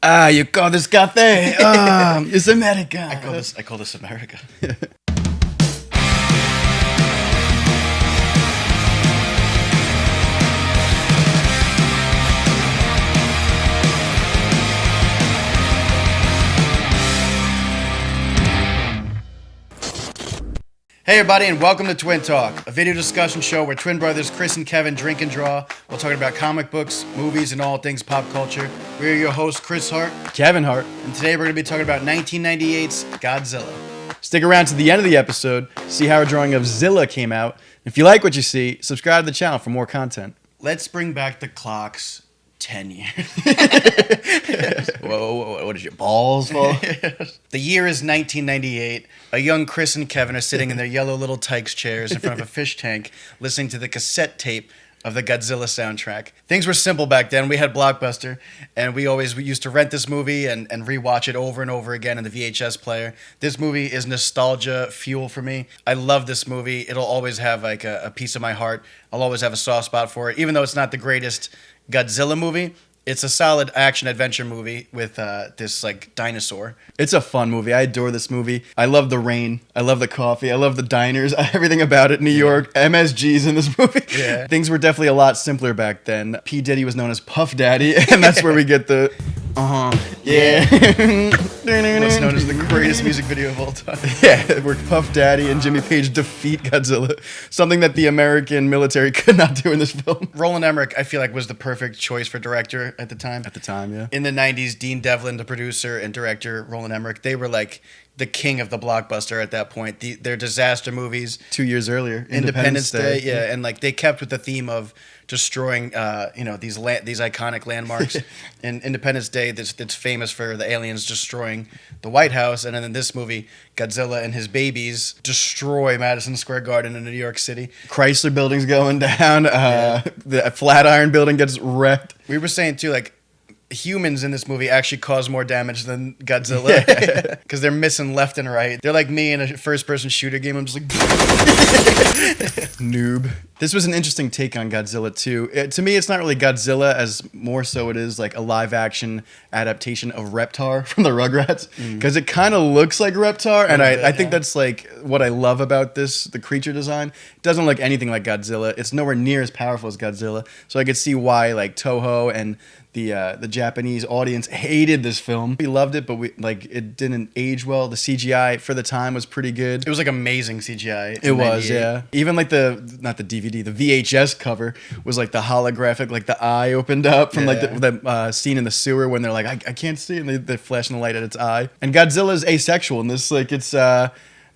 Ah, you call this café? It's America. I call this America. Hey everybody, and welcome to Twin Talk, a video discussion show where twin brothers Chris and Kevin drink and draw while talking about comic books, movies, and all things pop culture. We're your hosts, Chris Hart, Kevin Hart. and today we're going to be talking about 1998's Godzilla. Stick around to the end of the episode, see how a drawing of Zilla came out. If you like what you see, subscribe to the channel for more content. Let's bring back the clocks 10 years. Whoa, what is your balls for? The year is 1998. A young Chris and Kevin are sitting in their yellow little Tykes chairs in front of a fish tank, listening to the cassette tape of the Godzilla soundtrack. Things were simple back then. We had Blockbuster, and we used to rent this movie and rewatch it over and over again in the VHS player. This movie is nostalgia fuel for me. I love this movie. It'll always have like a piece of my heart. I'll always have a soft spot for it, even though it's not the greatest Godzilla movie. It's a solid action-adventure movie with this, like, dinosaur. It's a fun movie. I adore this movie. I love the rain. I love the coffee. I love the diners. Everything about it. New York. MSG's in this movie. Yeah. Things were definitely a lot simpler back then. P. Diddy was known as Puff Daddy, and that's where we get the... Yeah. What's known as the greatest music video of all time. Yeah, where Puff Daddy and Jimmy Page defeat Godzilla. Something that the American military could not do in this film. Roland Emmerich, I feel like, was the perfect choice for director at the time. At the time, yeah. In the 90s, Dean Devlin, the producer, and director, Roland Emmerich, they were like the king of the blockbuster at that point. Their disaster movies. 2 years earlier. Independence Day, yeah. And like they kept with the theme of destroying, these iconic landmarks. In Independence Day, that's famous for the aliens destroying the White House, and then in this movie, Godzilla and his babies destroy Madison Square Garden in New York City. Chrysler Building's going down. The Flatiron Building gets wrecked. We were saying too, like, humans in this movie actually cause more damage than Godzilla because they're missing left and right. They're like me in a first-person shooter game. I'm just like noob. This was an interesting take on Godzilla too. To me, it's not really Godzilla as more so it is like a live-action adaptation of Reptar from the Rugrats because it kind of looks like Reptar, and I think that's like what I love about this. The creature design it doesn't look anything like Godzilla. It's nowhere near as powerful as Godzilla, so I could see why like Toho and the Japanese audience hated this film. We loved it, but it didn't age well. The CGI for the time was pretty good. It was like amazing CGI. It was, yeah. Even like the VHS cover was like the holographic, like the eye opened up from like the scene in the sewer when they're like, I can't see, and they're flashing the light at its eye. And Godzilla's asexual in this, like it's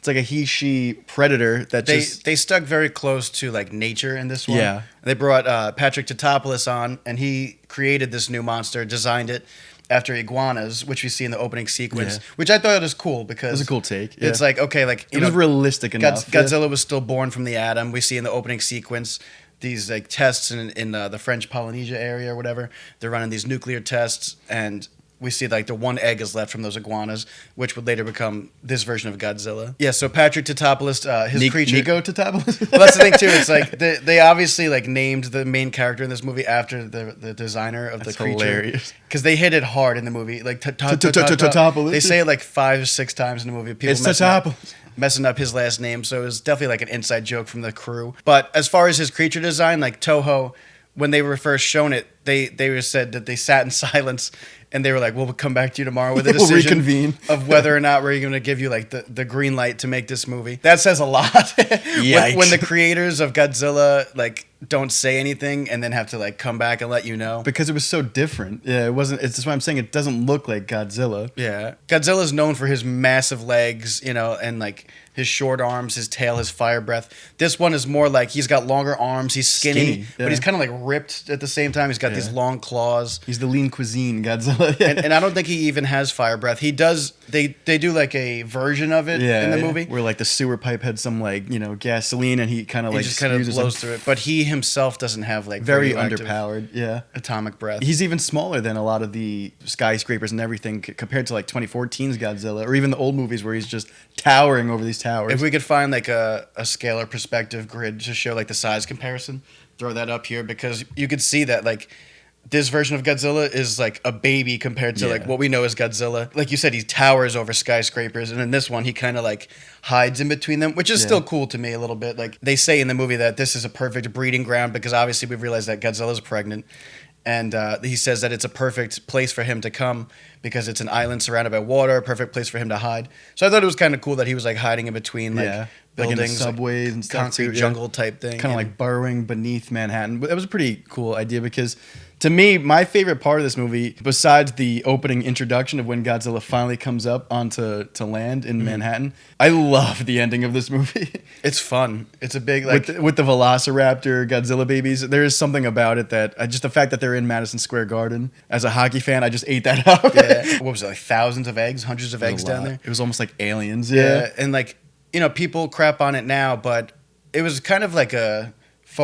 like a he-she predator that they stuck very close to like nature in this one. Yeah. They brought Patrick Tatopoulos on, and he created this new monster, designed it after iguanas, which we see in the opening sequence, which I thought was cool because it was a cool take. Yeah. It's like, okay, like it was realistic enough. Godzilla was still born from the atom. We see in the opening sequence these like tests in the French Polynesia area or whatever. They're running these nuclear tests, and we see like the one egg is left from those iguanas, which would later become this version of Godzilla. Yeah, so Patrick Tatopoulos, his creature... Nico Tatopoulos? Well, that's the thing, too. It's like they obviously like named the main character in this movie after the designer of the creature. Hilarious. Because they hit it hard in the movie. Like, Tatopoulos. They say it like 5 or 6 times in the movie. People it's Tatopoulos. Messing up his last name, so it was definitely like an inside joke from the crew. But as far as his creature design, like Toho, when they were first shown it, they said that they sat in silence and they were like, we'll come back to you tomorrow with a decision we'll reconvene. of whether or not we're going to give you like the green light to make this movie. That says a lot. when the creators of Godzilla like don't say anything and then have to like come back and let you know. Because it was so different. Yeah, it wasn't. It's just why I'm saying it doesn't look like Godzilla. Yeah. Godzilla's known for his massive legs, and like his short arms, his tail, his fire breath. This one is more like he's got longer arms, he's skinny. But he's kind of like ripped at the same time. He's got these long claws. He's the lean cuisine Godzilla. and I don't think he even has fire breath. He does. They do like a version of it in the movie where like the sewer pipe had some like gasoline and he kind of blows through it. But he himself doesn't have like very underpowered atomic breath. He's even smaller than a lot of the skyscrapers and everything compared to like 2014's Godzilla or even the old movies where he's just towering over these towers. If we could find like a scalar perspective grid to show like the size comparison, throw that up here because you could see that like this version of Godzilla is like a baby compared to like Yeah. what we know as Godzilla. Like you said, he towers over skyscrapers, and in this one, he kind of like hides in between them, which is still cool to me a little bit. Like they say in the movie that this is a perfect breeding ground because obviously we've realized that Godzilla's pregnant. And he says that it's a perfect place for him to come because it's an island surrounded by water, a perfect place for him to hide. So I thought it was kind of cool that he was like hiding in between like Like in the buildings, subways and stuff concrete too, yeah. jungle type thing. Kind of And- like burrowing beneath Manhattan. But it was a pretty cool idea because, to me, my favorite part of this movie, besides the opening introduction of when Godzilla finally comes up onto land in Manhattan, I love the ending of this movie. it's fun. It's a big like with the Velociraptor Godzilla babies, there is something about it that just the fact that they're in Madison Square Garden. As a hockey fan, I just ate that up. yeah, what was it, like thousands of eggs, hundreds of eggs down there? It was almost like aliens. Yeah, and like people crap on it now, but it was kind of like a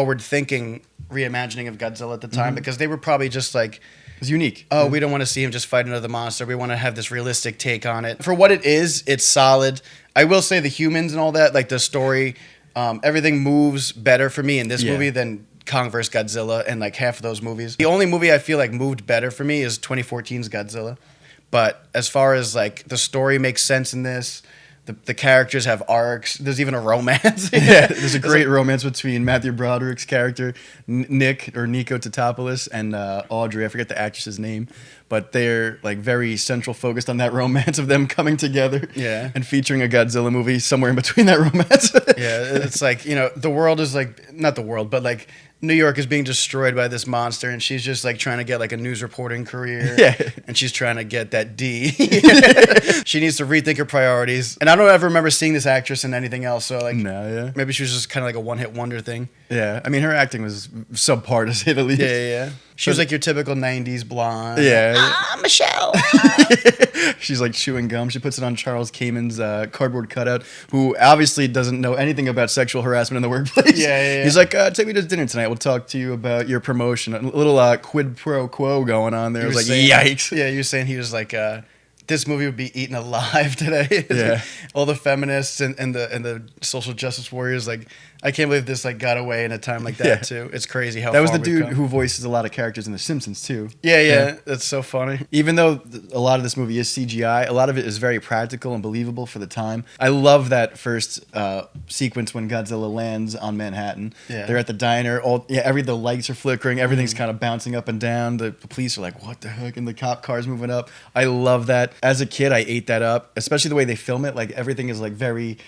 forward-thinking reimagining of Godzilla at the time because they were probably just like, It was unique. oh, we don't want to see him just fight another monster. We want to have this realistic take on it. For what it is, it's solid. I will say the humans and all that, like the story, everything moves better for me in this movie than Kong vs. Godzilla and like half of those movies. The only movie I feel like moved better for me is 2014's Godzilla. But as far as like the story makes sense in this, the characters have arcs. There's even a romance. Yeah, there's a great romance between Matthew Broderick's character, Nick or Nico Tatopoulos, and Audrey. I forget the actress's name, but they're like very central focused on that romance of them coming together. Yeah. And featuring a Godzilla movie somewhere in between that romance. Yeah, it's like, the world is like, not the world, but like New York is being destroyed by this monster, and she's just like trying to get like a news reporting career. Yeah. And she's trying to get that D. She needs to rethink her priorities. And I don't ever remember seeing this actress in anything else. So like, No, yeah. maybe she was just kind of like a one-hit wonder thing. Yeah, I mean, her acting was subpar to say the least. Yeah. She was like your typical 90s blonde. Yeah. Ah, Michelle. She's like chewing gum. She puts it on Charles Kamen's cardboard cutout, who obviously doesn't know anything about sexual harassment in the workplace. Yeah. He's like, take me to dinner tonight. We'll talk to you about your promotion. A little quid pro quo going on there. I was like, yikes. Yeah, you're saying he was like, this movie would be eaten alive today. It's Yeah. like all the feminists and the social justice warriors, like, I can't believe this like got away in a time like that Yeah. too. It's crazy how That was far the we've dude come. who voices a lot of characters in The Simpsons, too. Yeah, that's so funny. Even though a lot of this movie is CGI, a lot of it is very practical and believable for the time. I love that first sequence when Godzilla lands on Manhattan. Yeah. They're at the diner. The lights are flickering. Everything's kind of bouncing up and down. The police are like, what the heck? And the cop car's moving up. I love that. As a kid, I ate that up, especially the way they film it. Like, everything is like very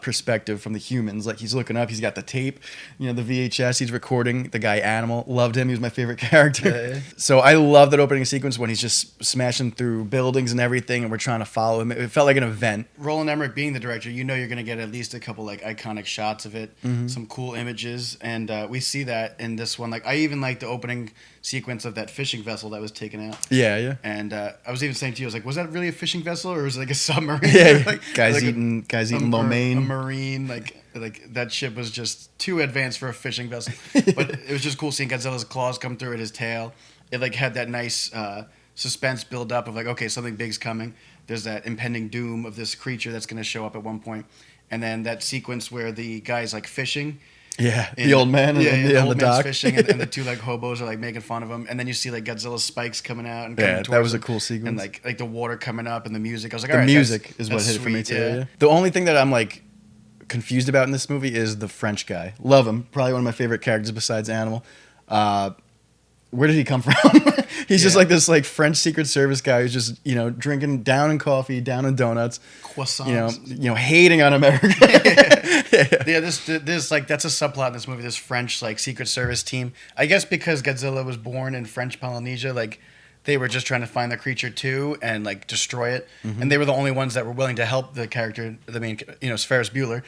perspective from the humans. Like, he's looking up. He's got the tape, the VHS. He's recording the guy Animal. Loved him. He was my favorite character. Yeah. So I love that opening sequence when he's just smashing through buildings and everything, and we're trying to follow him. It felt like an event. Roland Emmerich being the director, you're going to get at least a couple like iconic shots of it, some cool images, and we see that in this one. Like, I even like the opening sequence of that fishing vessel that was taken out. Yeah. And I was even saying to you, I was like, was that really a fishing vessel or was it like a submarine? Yeah, like, guys like eating lo mein. A marine, like that ship was just too advanced for a fishing vessel. But it was just cool seeing Godzilla's claws come through at his tail. It like had that nice suspense build up of like, okay, something big's coming. There's that impending doom of this creature that's going to show up at one point. And then that sequence where the guy's like fishing. Yeah, the old man the on old the man's dock. fishing, and the two like hobos are like making fun of him, and then you see like Godzilla's spikes coming out and coming Yeah, that towards was a him, cool sequence. and like the water coming up and the music. I was like, The all right, music is what that's hit it for me sweet, too. Yeah. The only thing that I'm like confused about in this movie is the French guy. Love him. Probably one of my favorite characters besides Animal. Where did he come from? He's just Yeah. like this like French Secret Service guy who's just drinking down in coffee, down in donuts, Croissants. hating on America. Yeah, this like that's a subplot in this movie. This French like Secret Service team. I guess because Godzilla was born in French Polynesia, like they were just trying to find the creature too and like destroy it. And they were the only ones that were willing to help the character, the main, Ferris Bueller,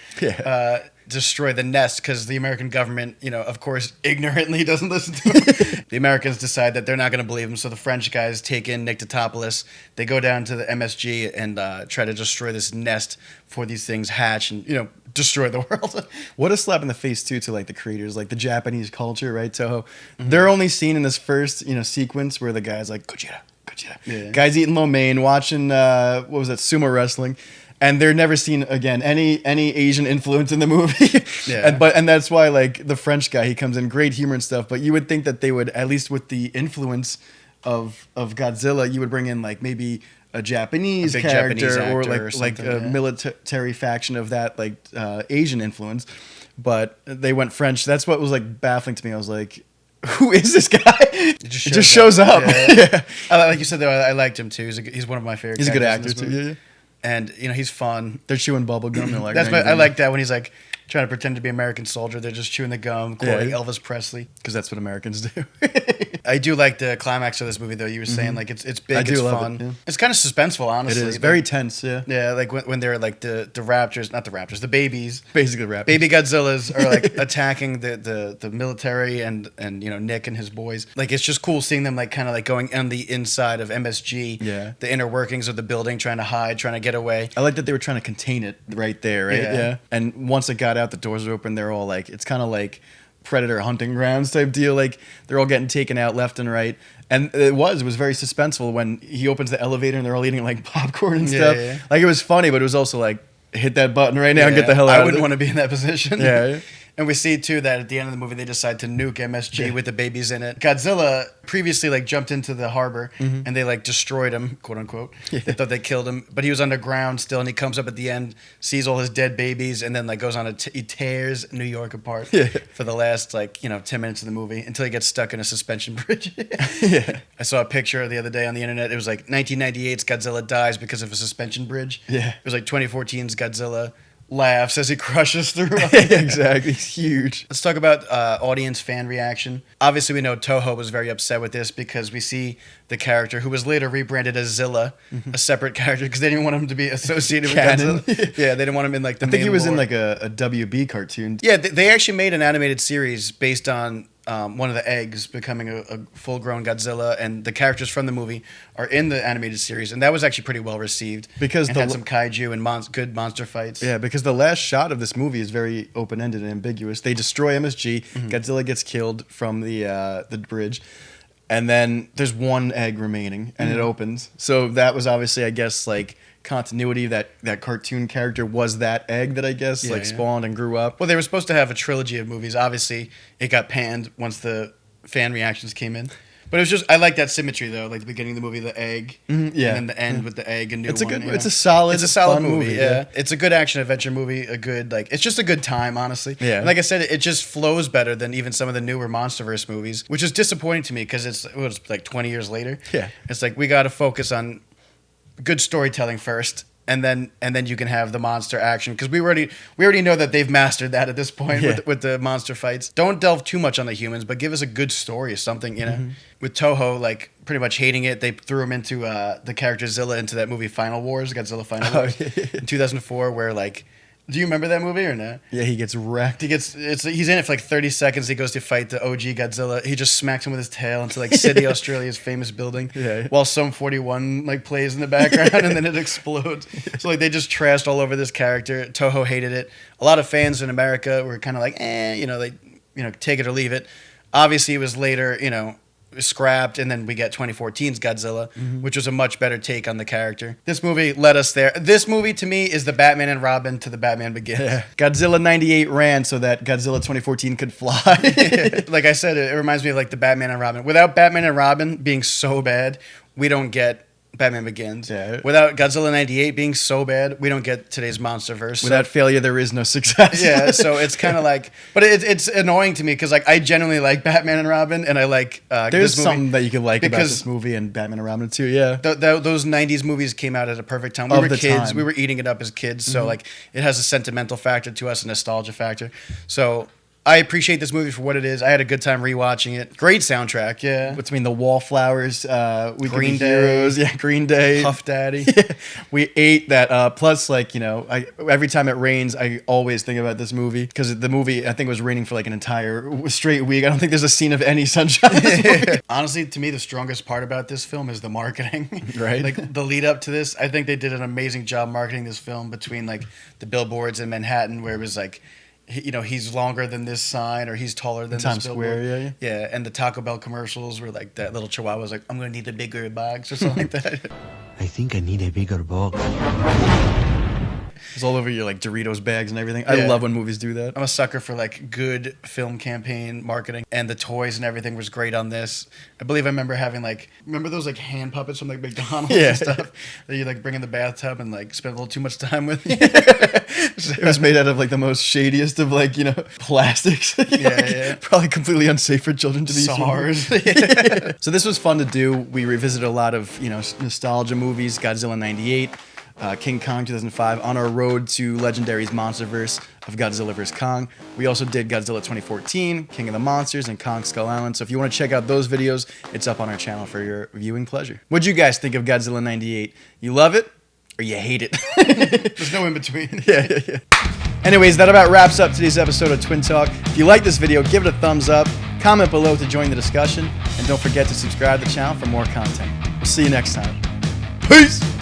destroy the nest because the American government, of course, ignorantly doesn't listen to him. The Americans decide that they're not going to believe him, so the French guys take in Nick Tatopoulos. They go down to the MSG and try to destroy this nest before these things hatch and destroy the world. What a slap in the face too to like the creators, like the Japanese culture, right? Toho. They're only seen in this first sequence where the guy's like Gojira. Yeah. Guys eating lo mein, watching what was that, sumo wrestling. and they're never seen again. Any Asian influence in the movie. Yeah. And that's why like the French guy, he comes in great humor and stuff. But you would think that they would, at least with the influence of Godzilla, you would bring in like maybe a Japanese big character Japanese or actor or like something, a yeah. military faction of that like Asian influence. But they went French. That's what was like baffling to me. I was like, who is this guy? It just shows up. Yeah. Like you said, though, I liked him too. He's one of my favorite. He's a good characters actor in this too. movie. And he's fun. They're chewing bubble gum. They're like, I like that when he's like trying to pretend to be American soldier. They're just chewing the gum, quoting Elvis Presley. Because that's what Americans do. I do like the climax of this movie, though. You were saying like it's big, I do it's love fun. it, yeah. It's kind of suspenseful, It honestly. is very tense. Yeah, Yeah, like when they're like the raptors, not the raptors, the babies. basically rap. Baby Godzillas are like attacking the military and Nick and his boys. Like it's just cool seeing them like kind of like going on the inside of MSG. Yeah. The inner workings of the building, trying to hide, trying to get away. I like that they were trying to contain it right there, right? Yeah. And once it got out, the doors were open. They're all like, it's kind of like predator hunting grounds type deal. Like they're all getting taken out left and right. And it was very suspenseful when he opens the elevator and they're all eating like popcorn and stuff. Yeah. Like it was funny, but it was also like, hit that button right now and get the hell out I of wouldn't it. want to be in that position. Yeah. And we see too that at the end of the movie they decide to nuke MSG with the babies in it. Godzilla previously like jumped into the harbor and they like destroyed him, quote unquote. They thought they killed him, but he was underground still, and he comes up at the end, sees all his dead babies, and then like goes on he tears New York apart for the last 10 minutes of the movie until he gets stuck in a suspension bridge. I saw a picture the other day on the internet. It was like 1998's Godzilla dies because of a suspension bridge. Yeah. It was like 2014's Godzilla laughs as he crushes through. Exactly. It's huge. Let's talk about audience fan reaction. Obviously, we know Toho was very upset with this because we see the character who was later rebranded as Zilla, a separate character, because they didn't want him to be associated with Canon. Godzilla. Yeah, they didn't want him in like the I think main he was in lore. like a WB cartoon. Yeah, they actually made an animated series based on one of the eggs becoming a full-grown Godzilla, and the characters from the movie are in the animated series, and that was actually pretty well received Because and the had some kaiju and good monster fights. Yeah, because the last shot of this movie is very open-ended and ambiguous. They destroy MSG. Godzilla gets killed from the bridge, and then there's one egg remaining, and it opens. So that was obviously, I guess, like continuity. That cartoon character was that egg that I guess spawned and grew up. Well, they were supposed to have a trilogy of movies. Obviously, it got panned once the fan reactions came in. But it was just, I like that symmetry though, like the beginning of the movie, the egg, yeah. and then the end with the egg and new It's a one. good. It's a solid fun movie. Yeah, it's a good action adventure movie. It's just a good time, honestly. Yeah. And like I said, it just flows better than even some of the newer MonsterVerse movies, which is disappointing to me because it's like 20 years later. Yeah. It's like we got to focus on good storytelling first. And then you can have the monster action, because we already know that they've mastered that at this point with the monster fights. Don't delve too much on the humans, but give us a good story or something, With Toho like pretty much hating it, they threw him into the character Zilla into that movie Final Wars, Godzilla Final Wars in 2004, where like, do you remember that movie or not? Yeah, he gets wrecked. He's in it for like 30 seconds. He goes to fight the OG Godzilla. He just smacks him with his tail into like Sydney, Australia's famous building. Yeah. While Sum 41 like plays in the background and then it explodes. So like they just trashed all over this character. Toho hated it. A lot of fans in America were kind of like, take it or leave it. Obviously it was later, scrapped, and then we get 2014's Godzilla, which was a much better take on the character. This movie led us there. This movie to me is the Batman and Robin to the Batman Begins. Yeah. Godzilla 98 ran so that Godzilla 2014 could fly. Like I said, it reminds me of like the Batman and Robin. Without Batman and Robin being so bad, we don't get Batman Begins. Yeah. Without Godzilla 98 being so bad, we don't get today's MonsterVerse. Without failure, there is no success. Yeah, so it's kind of like, but it's annoying to me because like I genuinely like Batman and Robin, and I like There's this movie something that you can like about because this movie and Batman and Robin too. Yeah. those 90s movies came out at a perfect time. We Of were the kids. time. We were eating it up as kids. So like it has a sentimental factor to us, a nostalgia factor. So I appreciate this movie for what it is. I had a good time rewatching it. Great soundtrack, yeah. Between the Wallflowers, We Could Green Be Day. Heroes, Green Day, Puff Daddy. We ate that. Plus, every time it rains, I always think about this movie because the movie I think was raining for like an entire straight week. I don't think there's a scene of any sunshine. In this movie. Honestly, to me, the strongest part about this film is the marketing. Right. Like the lead up to this, I think they did an amazing job marketing this film between like the billboards in Manhattan, where it was like, he's longer than this sign, or he's taller than Times this Square, billboard. yeah. Yeah, and the Taco Bell commercials were like that little chihuahua was like, I'm gonna need a bigger box or something like that. I think I need a bigger box. It's all over your like Doritos bags and everything. I Yeah. love when movies do that. I'm a sucker for like good film campaign marketing, and the toys and everything was great on this. I believe I remember having remember those like hand puppets from like McDonald's Yeah. and stuff that you like bring in the bathtub and like spend a little too much time with. It was made out of like the most shadiest of like, plastics. Yeah. Probably completely unsafe for children to be seen. SARS. So this was fun to do. We revisited a lot of, nostalgia movies, Godzilla 98, King Kong 2005, on our road to Legendary's Monsterverse of Godzilla vs. Kong. We also did Godzilla 2014, King of the Monsters, and Kong Skull Island. So if you want to check out those videos, it's up on our channel for your viewing pleasure. What'd you guys think of Godzilla 98? You love it or you hate it? There's no in between. Yeah. Anyways, that about wraps up today's episode of Twin Talk. If you like this video, give it a thumbs up, comment below to join the discussion, and don't forget to subscribe to the channel for more content. See you next time. Peace!